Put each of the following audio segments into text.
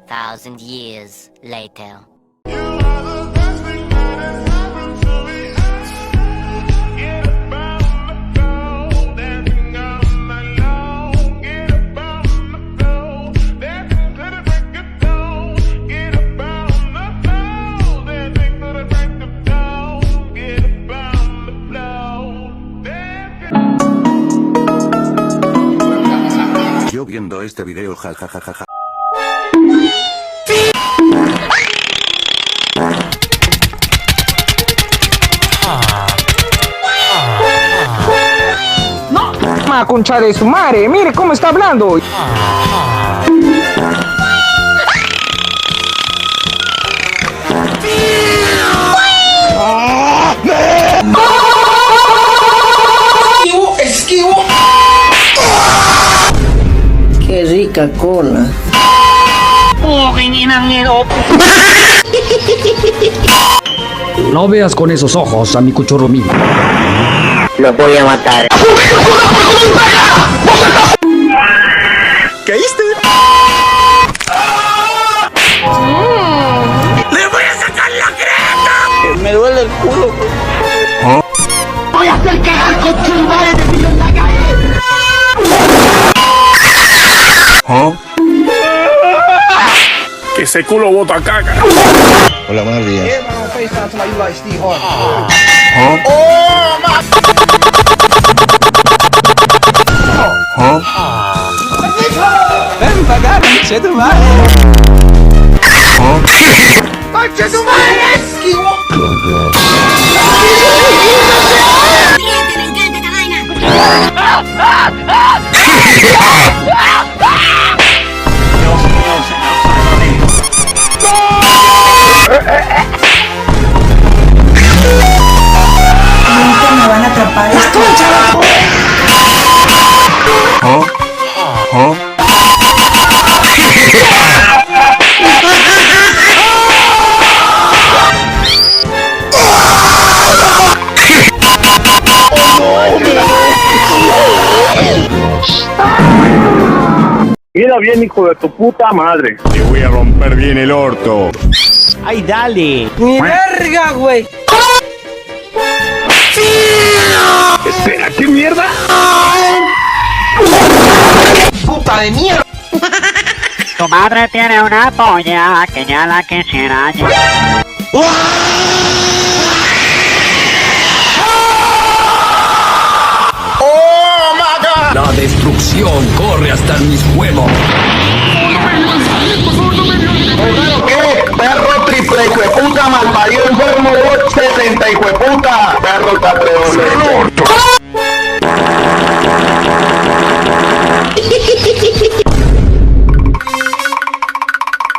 1,000 years later. Yo viendo este video jajajaja. Ma concha de su madre, mire cómo está hablando. Esquivo. Qué rica cola. No veas con esos ojos a mi cuchurrumí. Lo voy a matar. ¿Caíste? ¡Le voy a sacar la creta! Me duele el culo. Voy a hacer cagar con tu madre de pillo en la calle. Que ese culo bota caca. Hola, buenos días. Ven para acá, concha tu madre. ¡Concha tu madre! ¡Esquivo! Nunca me van a atrapar. Mira bien, hijo de tu puta madre. Te voy a romper bien el orto. Ay, dale. ¡Mi verga, güey! Espera, ¿qué mierda? ¡Puta de mierda! Tu madre tiene una polla que ya la quisiera yo. La destrucción corre hasta mis huevos. ¿Qué? Perro triple hijo de puta, malparido enfermo, 70 hijo de puta. Perro catreón.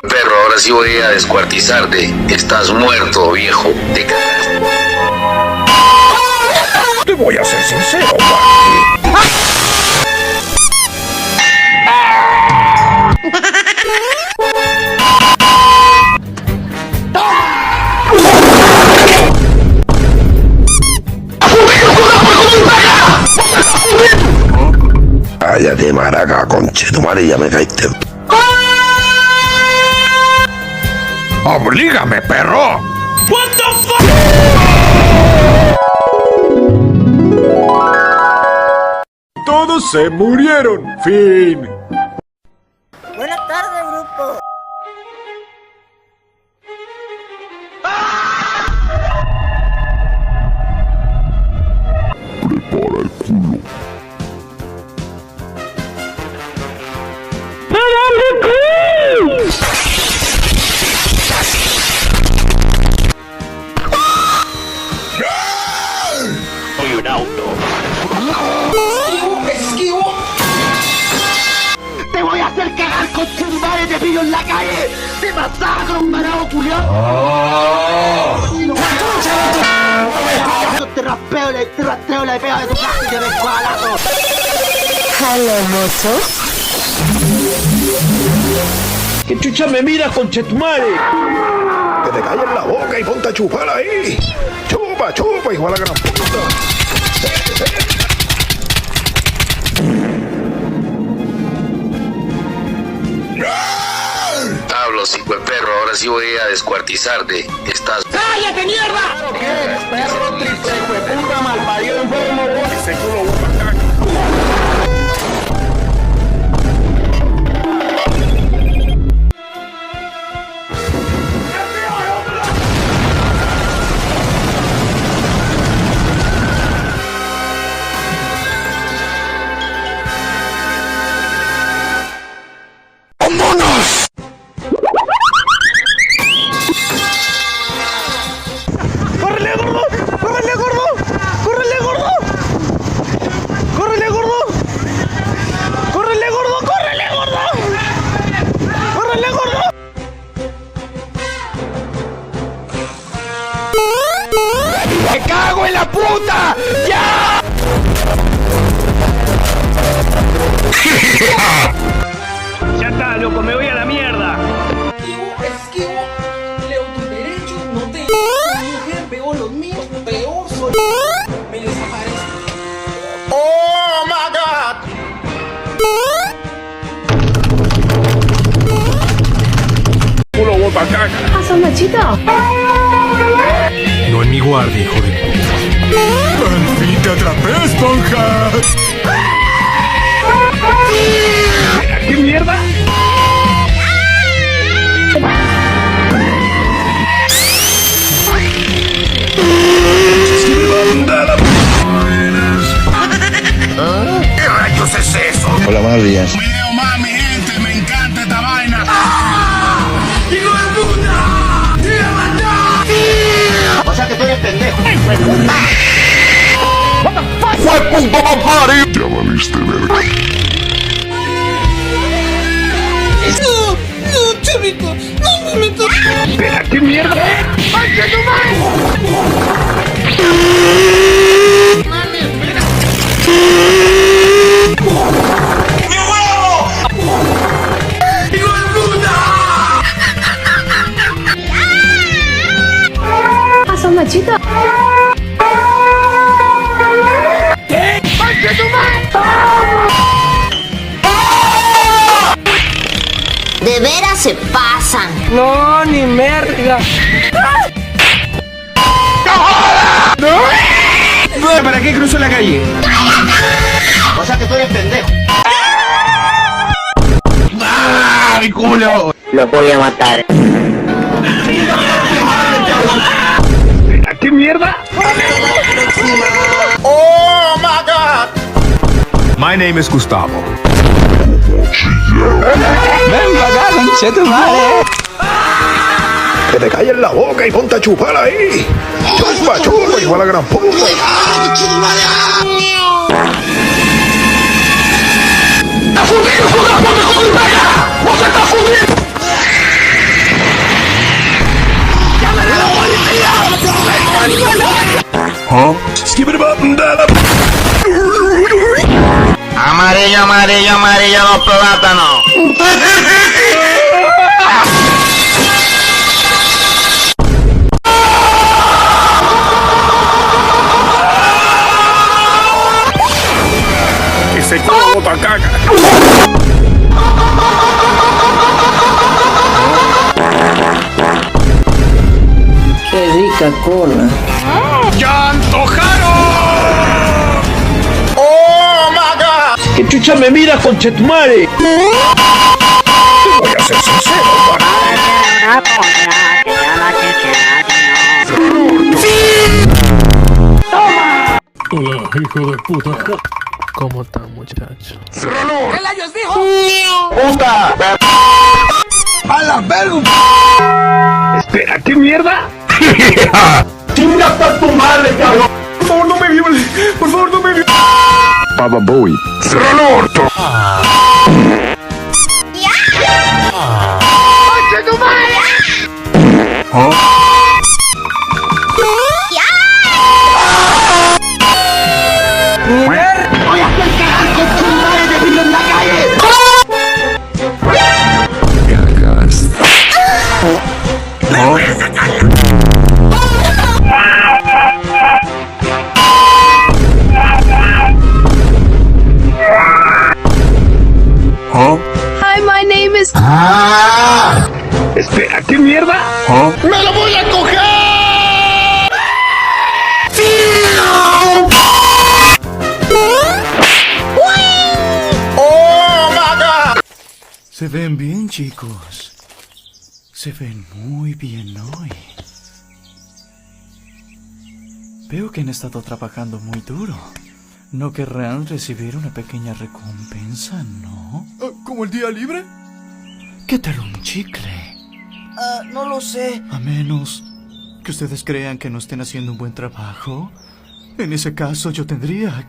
Perro, ahora sí voy a descuartizarte. Estás muerto, viejo. Te cagaste. Te voy a ser sincero, Cállate, maraca, conche, tu madre, ya me caíste. ¡Oblígame, perro! Todos se murieron. Fin. Buenas tardes, grupo. ¡Esquivo! ¡Te voy a hacer cagar con tu madre de pillo en la calle! ¡Te masacro, un marado culiao! Te rastreo la pega de tu casa y te dejo balazo. Hello, mozos. ¿Qué chucha me miras, conchetumare? Que te calles la boca y ponte a chupar ahí. Chupa, chupa, hijo de la gran puta. diablos, hijo de perro, ahora sí voy a descuartizarte. Estás... ¡Cállate, mierda! ¿Qué? Perro triple, hijo de puta, malparido, enfermo, Ese culo guapacaca. ¡Córrele, gordo! ¡Córrele, gordo! ¡Córrele, gordo! ¡Córrele, gordo! ¡Córrele, gordo! ¡Córrele, gordo! ¡Córrele, gordo! ¡Me cago en la puta! ¡Ya! Ya está, loco, me voy a la mierda. Esquivo, leo tus derechos, no te mujer, veo los míos, peor soy. Me desaparezco. ¡Oh, my God! Culo guapacaca. No en mi guardia, hijo de puta. ¡Al fin te atrapé, esponja! ¿Qué mierda? ¿Qué rayos es eso? Hola, buenos días. Video más, mi gente, me encanta esta vaina. ¡Hijo de puta! ¡Te voy a matar! O sea que tú eres pendejo. Ya valiste verga. No, no, chavito, no me metas. Espera, ¿qué mierda? ¡Ay, qué De veras se pasan. No, ni merga. ¿Para qué cruzo la calle? O sea que tú eres pendejo. ¡Ay, culo! Lo voy a matar. Espera, ¿qué mierda? ¡Oh, my God! My name is Gustavo. ¡Ven para acá, conche tu madre! Que te calles la boca y ponte a chupar ahí. Chupa, chupa, hijo de la gran puta. Amarillo, amarillo, amarillo, los plátanos. Ese culo guapacaca. Qué rica cola. ¡Ya antojaron! ¡Oh, my God! ¿Qué chucha me mira, conchetumare? Voy a ser sincero, Madre tiene una polla que ya la quisiera. Hola, hijo de puta. ¿Cómo está, muchacho? ¡Puta! ¡A la verga! Espera, ¿qué mierda? ¡Chinga hasta tu madre, cabrón! Por favor, no me violes. Por favor, no me violes. Baba Boy. ¡Cierra el orto! ¡Voy a hacer cagar con tu madre de vino en la calle! Hi, my name is... Espera, ¿qué mierda? ¡Me lo voy a coger! ¡Oh, my God! Se ven bien, chicos. Se ven muy bien hoy. Veo que han estado trabajando muy duro. ¿No querrán recibir una pequeña recompensa, no? ¿Como el día libre? ¿Qué tal un chicle? No lo sé. A menos que ustedes crean que no estén haciendo un buen trabajo. En ese caso yo tendría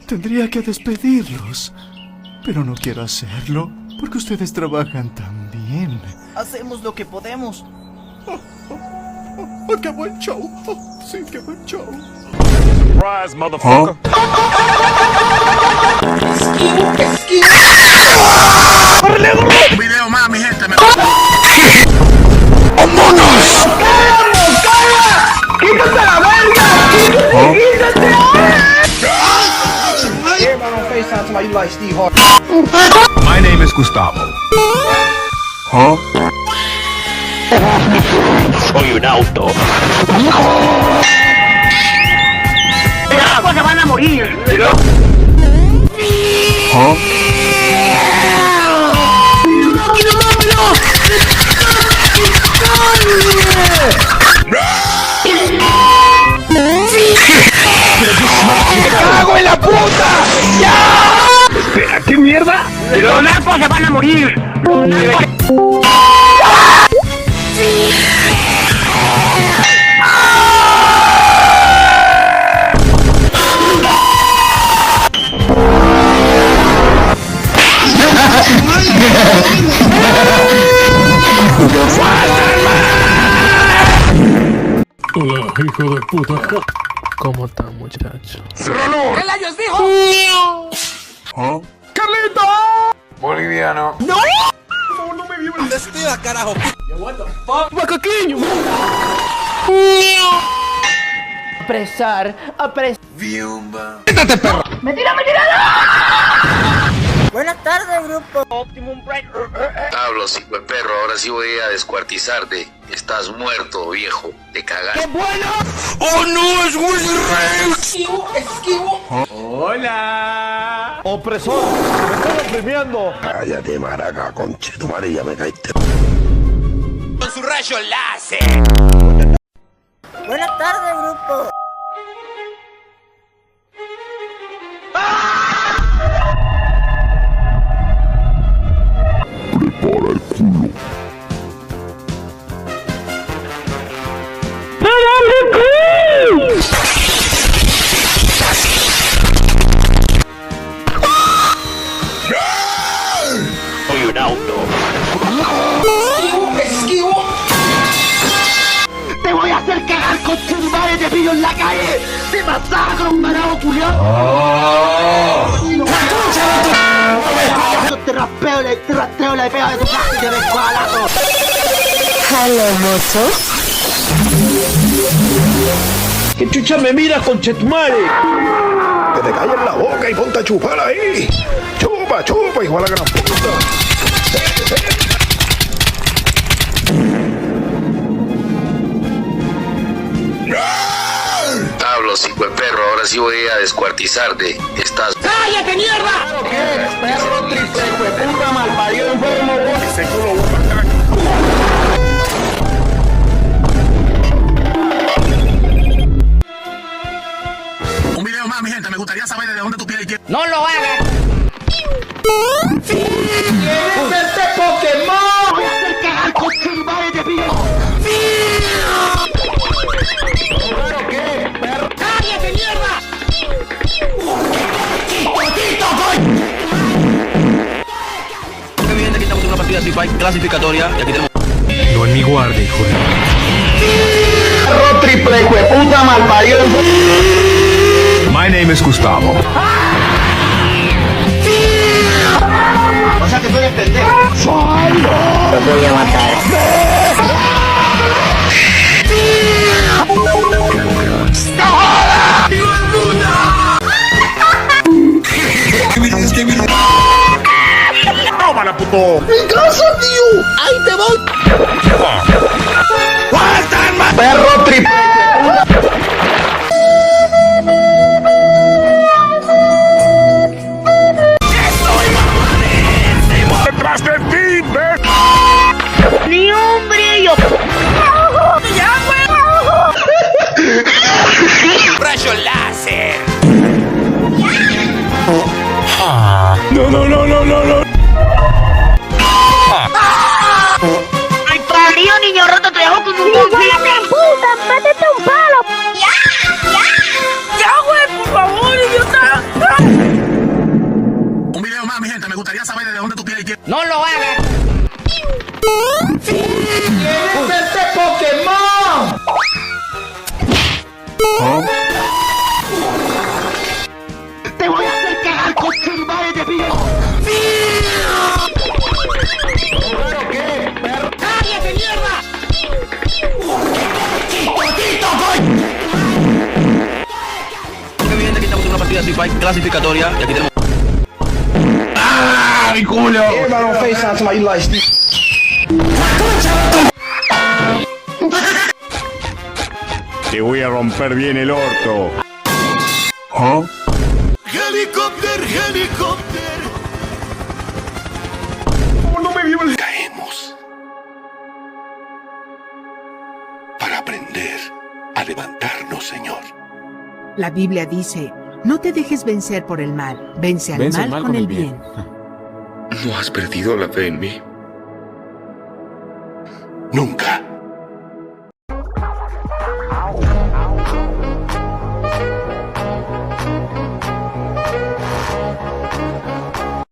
que despedirlos. Pero no quiero hacerlo porque ustedes trabajan tan bien. Hacemos lo que podemos. ¡Qué buen show! Sí, qué buen show. Surprise, motherfucker. Un video más, mi gente. ¡Vámonos! ¡Quítate la verga! ¡Quítate! My name is Gustavo. Soy un auto. ¡Se van a morir! ¡Me cago en la puta! ¡Ya! Espera, ¿qué mierda? ¡Los narcos se van a morir! Hola, hijo de puta. ¿Cómo está, muchacho? ¡El año es viejo! Boliviano. ¡Despida, carajo! What the fuck? ¡Macaqueño! Apresar. Viumba. ¡Mentira! Buenas tardes, grupo. Optimum Break. Hablos, hijo de perro, ahora sí voy a descuartizarte. Estás muerto, viejo. Te cagaste. ¡Qué bueno! ¡Oh, no! ¡Es Willy Rex! ¡Esquivo! ¡Hola! ¡Opresor! ¡Me estoy oprimiendo! Cállate, maraca, conche, tu madre, ya me caíste. Con su rayo láser. Buenas tardes, grupo. Soy un auto. ¡Esquivo! ¡Te voy a hacer cagar con tu madre de pillo en la calle! ¡Te masacro, un manado culiao! Te rastreo la pega de tu casa y te dejo balazo. ¡Hola, mozo! ¿Qué chucha me miras, conchetumare? Que te calles la boca y ponte a chupar ahí. Chupa, hijo de la gran puta. Hablos, hijo de perro, ahora sí voy a descuartizarte. Estás... ¡Cállate, mierda! ¿Qué? Perro triple, puta malparido enfermo, vos. Ese culo guapacaca. Un video más, mi gente. Me gustaría saber de dónde tu piel y ¡No lo hagas! ¡Es este Pokémon! ¡Voy a hacer cagar con tu madre de pillo! ¿Claro qué? Perro. ¡Cállate, mierda! Qué bien, aquí estamos en una partida Street Fighter clasificatoria y aquí tenemos... No en mi guardia, hijo de... Perro triple, puta malparido. My name is Gustavo. O sea que soy el pendejo. Te voy a matar. ¡Tómala, puto! ¡Mi casa, tío! ¡Ahí te voy! Spotify clasificatoria y aquí tenemos... ¡Ah, mi culo! Everybody on FaceTime somebody you like Steve. Te voy a romper bien el orto. Caemos para aprender a levantarnos, Señor. La Biblia dice, no te dejes vencer por el mal, vence al mal con el bien. ¿No has perdido la fe en mí? Nunca.